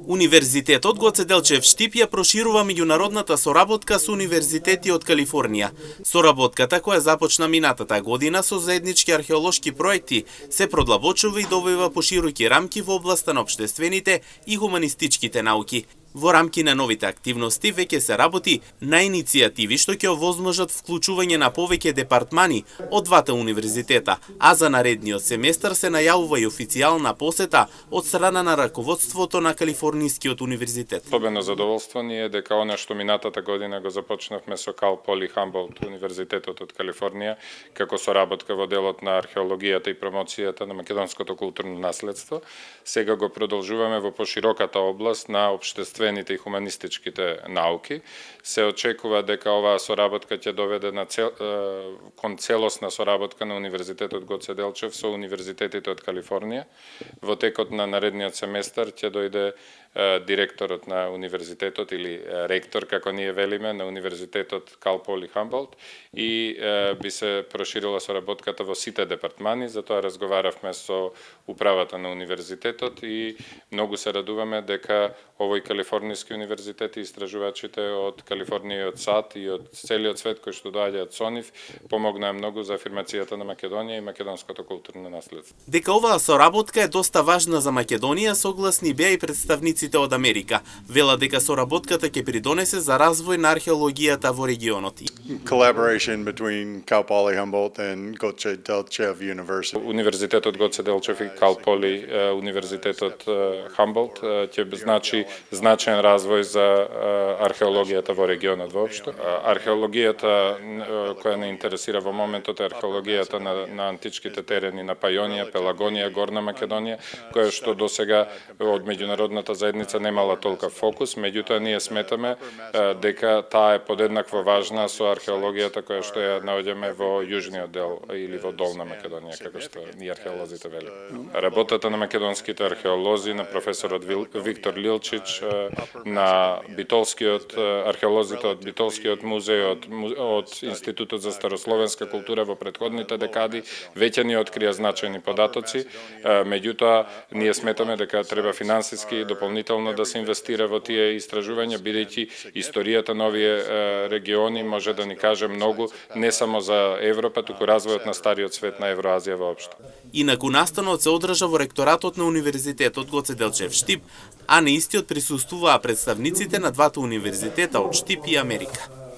Универзитетот Гоце Делчев Штип ја проширува меѓународната соработка со универзитети од Калифорнија. Соработката, која започна минатата година со заеднички археолошки проекти, се продлабочува и добива пошироки рамки во областа на општествените и хуманистичките науки. Во рамки на новите активности веќе се работи на иницијативи што ќе овозможат вклучување на повеќе департмани од двата универзитета, а за наредниот семестар се најавува и официјална посета од страна на раководството на Калифорнискиот универзитет. Особено задоволство ни е дека она што минатата година го започнавме со Кал Поли Хамболт, Универзитетот од Калифорнија, како соработка во делот на археологијата и промоцијата на македонското културно наследство, сега го продолжуваме во пошироката област на општествените и хуманистичките науки. Се очекува дека оваа соработка ќе доведе кон целосна соработка на Универзитетот Гоце Делчев со универзитетите од Калифорнија. Во текот на наредниот семестар ќе дојде директорот на универзитетот или ректор, како ние велиме, на Универзитетот Кал Поли Хамболт и би се проширила соработката во сите департмани, затоа разговаравме со управата на универзитетот и многу се радуваме дека овој Калифорниски универзитет и истражувачите од Калифорнија и од САД и од целиот свет кои што доаѓаат со нив помогнаа многу за афирмацијата на Македонија и македонското културно наследство. Дека оваа соработка е доста важна за Македонија, согласни беа и представниците од Америка. Вела дека соработката ќе придонесе за развој на археологијата во регионот. Collaboration between Cal Poly Humboldt and Goce Delchev University. Универзитетот Гоце Делчев и Кал Поли Универзитетот Хамболт ќе значи значаен развој за археологијата во регионот воопшто. Археологијата која не интересира во моментот е археологијата на античките терени на Пајонија, Пелагонија, Горна Македонија, која што досега од меѓународната заедница немала толков фокус, меѓутоа ние сметаме дека таа е подеднакво важна со археологијата која што ја наоѓаме во јужниот дел или во Долна Македонија, како што и археолозите велат. Работата на македонските археолози, на професорот Виктор Лилчич, на битолскиот археолозите од Битолскиот музеј, од Институтот за старословенска култура во претходните декади веќе ни открија значајни податоци, меѓутоа ние сметаме дека треба финансиски дополнително да се инвестира во тие истражувања, бидејќи историјата на овие региони може да ни каже многу не само за Европа, туку развојот на стариот свет на Евроазија воопшто. Инаку настанот се одржа во ректоратот на Универзитетот Гоце Делчев Штип, а на истиот присуствуваа представниците на двата универзитета од Штип и Америка.